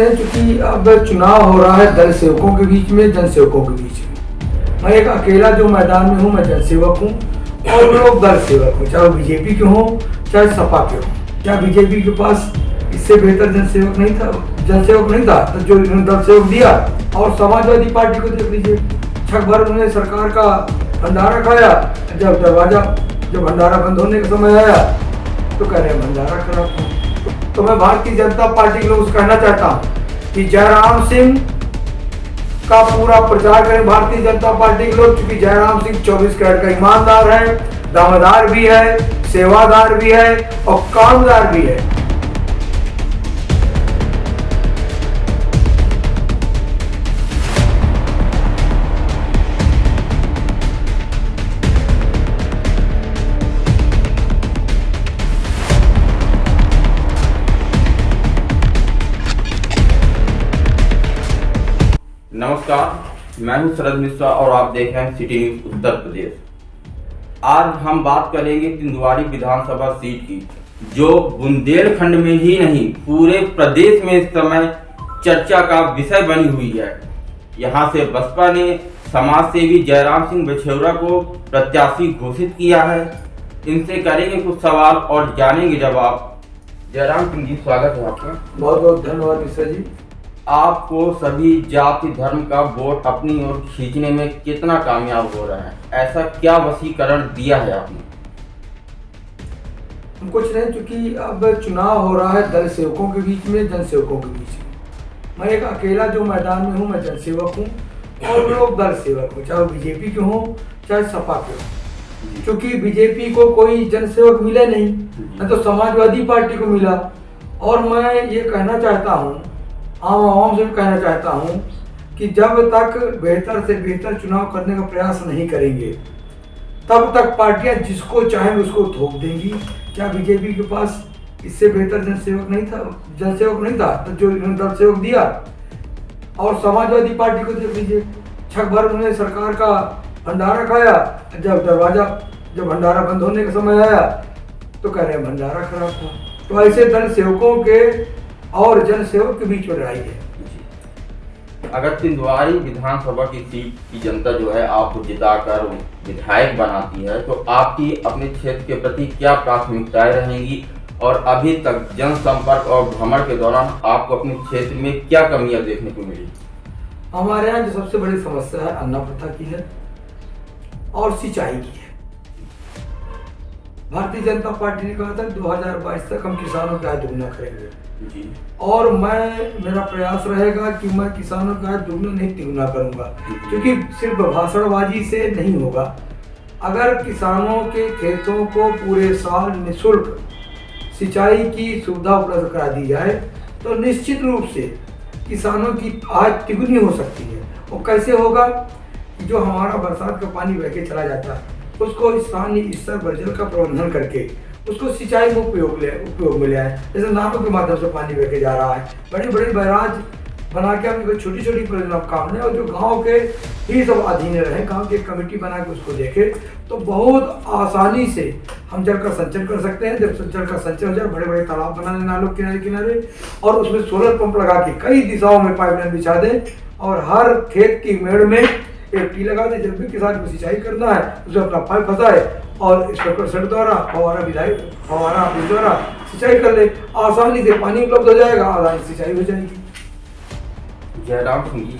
नहीं, चूंकि अब चुनाव हो रहा है दल सेवकों के बीच में, जन सेवकों के बीच में। मैं एक अकेला जो मैदान में हूँ, मैं जन सेवक हूँ और लोग दल सेवक हूँ, चाहे बीजेपी के हों चाहे सपा के हों। क्या बीजेपी के पास इससे बेहतर जन सेवक नहीं था तो जो दल सेवक दिया। और समाजवादी पार्टी को देख लीजिए, छक भर उन्होंने सरकार का भंडारा खाया। जब भंडारा बंद होने का समय आया तो कह रहे भंडारा खराब था। तो मैं भारतीय जनता पार्टी के लोगों से कहना चाहता हूँ कि जयराम सिंह का पूरा प्रचार करें भारतीय जनता पार्टी के लोग, क्योंकि जयराम सिंह 24 कैरेट का ईमानदार है, दावेदार भी है, सेवादार भी है और कामदार भी है। नमस्कार, मैं हूं शरद मिश्रा और आप देख रहे हैं सिटी न्यूज उत्तर प्रदेश। आज हम बात करेंगे तिंदवारी विधानसभा सीट की, जो बुंदेलखंड में ही नहीं पूरे प्रदेश में इस समय चर्चा का विषय बनी हुई है। यहां से बसपा ने समाज सेवी जयराम सिंह बछेौरा को प्रत्याशी घोषित किया है। इनसे करेंगे कुछ सवाल और जानेंगे जवाब। जयराम सिंह जी, स्वागत है आपका। बहुत बहुत धन्यवाद मिश्रा जी। आपको सभी जाति धर्म का वोट अपनी ओर खींचने में कितना कामयाब हो रहा है? ऐसा क्या वशीकरण दिया है आपने? कुछ नहीं, क्योंकि अब चुनाव हो रहा है दल सेवकों के बीच में, जन सेवकों के बीच में। मैं एक अकेला जो मैदान में हूँ, मैं जन सेवक हूँ और लोग दल सेवक हूँ, चाहे बीजेपी के हों चाहे सपा के हों। क्योंकि बीजेपी को कोई जन सेवक मिले नहीं, न तो समाजवादी पार्टी को मिला। और मैं ये कहना चाहता हूँ, आम आवाम से भी कहना चाहता हूँ कि जब तक बेहतर से बेहतर चुनाव करने का प्रयास नहीं करेंगे तब तक पार्टियां जिसको चाहेंगे उसको थोप देंगी। क्या बीजेपी के पास इससे बेहतर जन सेवक नहीं था तो जो दल सेवक दिया। और समाजवादी पार्टी को देख लीजिए, छक भर उन्होंने सरकार का भंडारा खाया। जब भंडारा बंद होने का समय आया तो कह रहे भंडारा खराब था। तो ऐसे दल सेवकों के और जन सेवक के बीच में लड़ाई है। अगर तिंदवारी विधानसभा की सीट की जनता जो है आपको जिताकर विधायक बनाती है तो आपकी अपने क्षेत्र के प्रति क्या प्राथमिकताएं रहेंगी और अभी तक जनसंपर्क और भ्रमण के दौरान आपको अपने क्षेत्र में क्या कमियां देखने को मिली? हमारे यहाँ जो सबसे बड़ी समस्या है अन्ना प्रथा की है और सिंचाई की है। भारतीय जनता पार्टी ने कहा था 2022 तक हम किसानों का आय दुगना करेंगे जी। और मेरा प्रयास रहेगा कि मैं किसानों का आय दुगना नहीं तिगुना करूंगा, क्योंकि सिर्फ भाषणबाजी से नहीं होगा। अगर किसानों के खेतों को पूरे साल निःशुल्क सिंचाई की सुविधा उपलब्ध करा दी जाए तो निश्चित रूप से किसानों की आय तिगुनी हो सकती है। वो कैसे होगा? जो हमारा बरसात का पानी बह के चला जाता है उसको स्थानीय स्तर पर जल का प्रबंधन करके उसको सिंचाई में उपयोग में ले आए। जैसे नालों के माध्यम से पानी बह के जा रहा है, बड़े बड़े बैराज बना के हम छोटी छोटी परियोजना काम लें और जो गांव के ही सब अधीन रहे, गांव की कमेटी बना के उसको देखे तो बहुत आसानी से हम जल का संचयन कर सकते हैं। जब जल का संचय हो जाए, बड़े बड़े तालाब बना लें नालों किनारे किनारे और उसमें सोलर पंप लगा के कई दिशाओं में पाइपलाइन बिछा दें और हर खेत की मेड़ में एक टी लगा दे। जब भी किसान को सिंचाई करना है उसे अपना पाइप फंसाए और स्प्रिंकलर सेट द्वारा फवारा द्वारा सिंचाई कर ले। आसानी से पानी उपलब्ध हो जाएगा, आसानी से सिंचाई हो जाएगी। जयराम सिंह जी,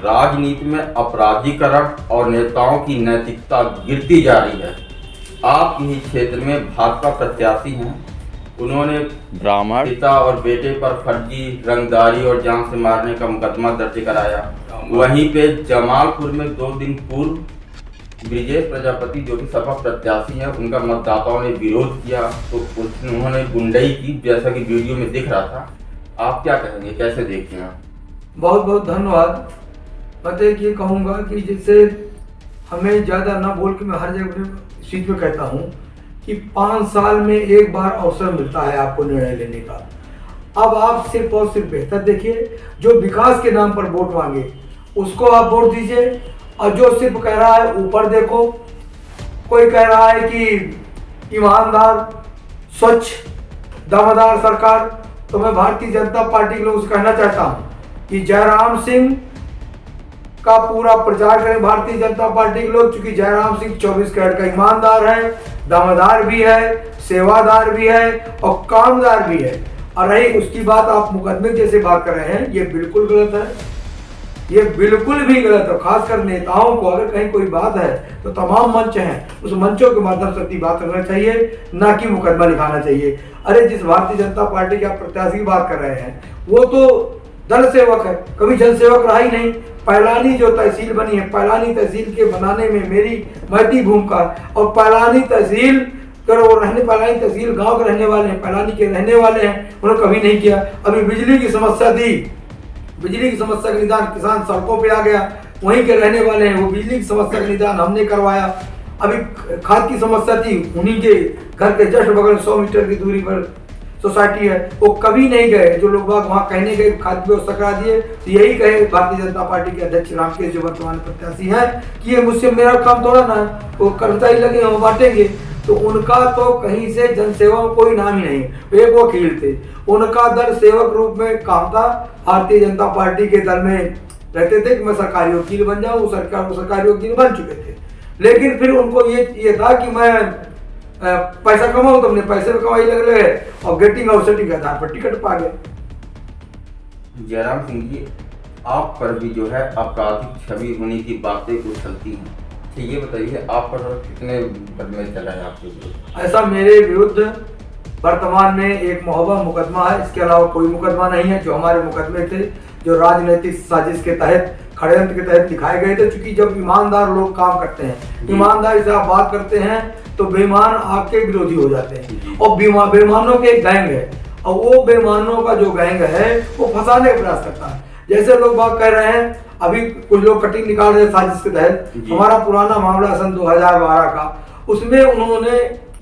राजनीति में अपराधीकरण और नेताओं की नैतिकता गिरती जा रही है। आप यही क्षेत्र में भाजपा प्रत्याशी हैं। उन्होंने ब्राह्मण पिता और बेटे पर फर्जी रंगदारी और जान से मारने का मुकदमा दर्ज कराया। वहीं पे जमालपुर में 2 दिन पूर्व ब्रिजेश प्रजापति जो कि सपा प्रत्याशी हैं, उनका मतदाताओं ने विरोध किया तो उन्होंने गुंडई की, जैसा कि वीडियो में दिख रहा था। आप क्या कहेंगे, कैसे देखते हैं? बहुत बहुत धन्यवाद। मैं तो ये कहूँगा कि जैसे हमें ज़्यादा ना बोल के मैं हर जगह सीट पे कहता हूँ कि 5 साल में एक बार अवसर मिलता है आपको निर्णय लेने का। अब आप सिर्फ और सिर्फ बेहतर देखिए। जो विकास के नाम पर वोट मांगे उसको आप वोट दीजिए और जो सिर्फ कह रहा है ऊपर देखो, कोई कह रहा है कि ईमानदार स्वच्छ दावेदार सरकार, तो मैं भारतीय जनता पार्टी के लोगों से कहना चाहता हूँ कि जयराम सिंह का पूरा प्रचार करें भारतीय जनता पार्टी के लोग, क्योंकि जयराम सिंह 24 कैरेट का ईमानदार है, दमदार भी है, सेवादार भी है और कामदार भी है। और रही उसकी बात, आप मुकदमे जैसे बात कर रहे हैं, ये बिल्कुल गलत है, ये बिल्कुल भी गलत है। खासकर नेताओं को अगर कहीं कोई बात है तो तमाम मंच हैं, उस मंचों के माध्यम से अपनी बात करना चाहिए, ना कि मुकदमा लिखाना चाहिए। अरे जिस भारतीय जनता पार्टी के आप प्रत्याशी की बात कर रहे हैं वो तो दल सेवक है, कभी जनसेवक रहा ही नहीं। पैलानी जो तहसील बनी है, पैलानी तहसील के बनाने में मेरी महती भूमिका, और पैलानी तहसील पैलानी तहसील गांव के रहने वाले हैं, पैलानी के रहने वाले हैं, उन्होंने कभी नहीं किया। अभी बिजली की समस्या थी, बिजली की समस्या का निदान किसान सड़कों पे आ गया, वहीं के रहने वाले हैं, वो बिजली की समस्या का निदान हमने करवाया। अभी खाद की समस्या थी, उन्हीं के घर के जस्ट बगल 100 मीटर की दूरी पर सोसाइटी है, वो कभी नहीं गए। जो लोग बाग वहाँ कहने गए खाद की व्यवस्था करा दिए, तो यही कहे भारतीय जनता पार्टी के अध्यक्ष रामकेश जो वर्तमान प्रत्याशी हैं कि ये मुझसे मेरा काम थोड़ा ना, वो कर्मचारी लगे हैं वो बांटेंगे। तो उनका तो कहीं से जनसेवा में कोई नाम ही नहीं। एक वकील थे, उनका दल सेवक रूप में काम था, भारतीय जनता पार्टी के दल में रहते थे कि मैं सरकारी वकील बन जाऊं, वो सरकारी वकील बन चुके थे। लेकिन फिर उनको ये था कि मैं पैसा कमाऊं, तो हमने पैसे में कमाई लग रहे और गेटिंग और सेटिंग के आधार पर टिकट पा गए। जयराम सिंह जी, आप पर भी जो है आपराधिक छवि होने की बातें उछलती हैं, तो ये बताइए आप पर कितने मुकदमे चला है आपके विरुद्ध? ऐसा मेरे विरुद्ध वर्तमान में एक मोहब्बत मुकदमा है, इसके अलावा कोई मुकदमा नहीं है। जो हमारे मुकदमे थे जो राजनीतिक साजिश के तहत, षड्यंत्र के तहत लिखाए गए थे, क्योंकि जब ईमानदार लोग काम करते हैं, ईमानदारी से आप बात करते हैं तो बेईमान आपके विरोधी हो जाते हैं। और बेईमानों के एक गैंग है, और वो बेईमानों का जो गैंग है वो फंसाने का प्रयास करता है। जैसे लोग बात कर रहे हैं, अभी कुछ लोग कटिंग निकाल रहे हैं साजिश के तहत। हमारा पुराना मामला सन 2012 का, उसमें उन्होंने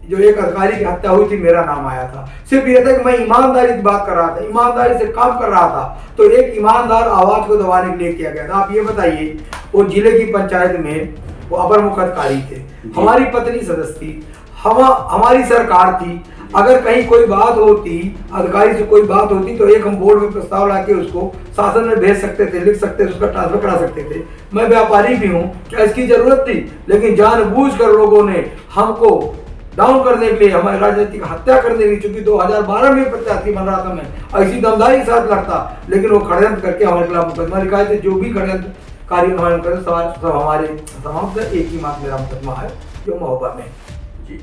जो एक अधिकारी की हत्या हुई थी, मेरा नाम आया था। सिर्फ ये था कि मैं ईमानदारी की बात कर रहा था, ईमानदारी से काम कर रहा था, तो एक ईमानदार आवाज को दबाने के लिए किया गया था। आप ये बताइए, वो जिले की पंचायत में वो अपर मुख्य अधिकारी थे, हमारी पत्नी सदस्य थी, हमारी सरकार थी। अगर कहीं कोई बात होती, अधिकारी से कोई बात होती, तो एक हम बोर्ड में प्रस्ताव लाके उसको शासन में भेज सकते थे, लिख सकते थे, उसका ट्रांसफर करा सकते थे। मैं व्यापारी भी हूँ, क्या इसकी जरूरत थी? लेकिन जानबूझकर लोगों ने हमको डाउन करने के लिए, हमारी राजनीतिक हत्या करने के लिए, चूंकि 2012 में प्रत्याशी बन रहा था मैं, ऐसी दमदारी के साथ लड़ता, लेकिन वो षड्यंत्र करके हमारे खिलाफ मुकदमा लिखाए थे। जो भी षड्यंत्रकारी सब हमारे समाप्त है। एक ही मात्र मेरा मुकदमा है जो महोबा में। जी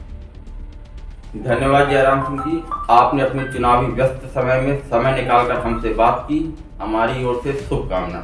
धन्यवाद जयराम सिंह जी, आपने अपने चुनावी व्यस्त समय में समय निकालकर हमसे बात की। हमारी ओर से शुभकामना।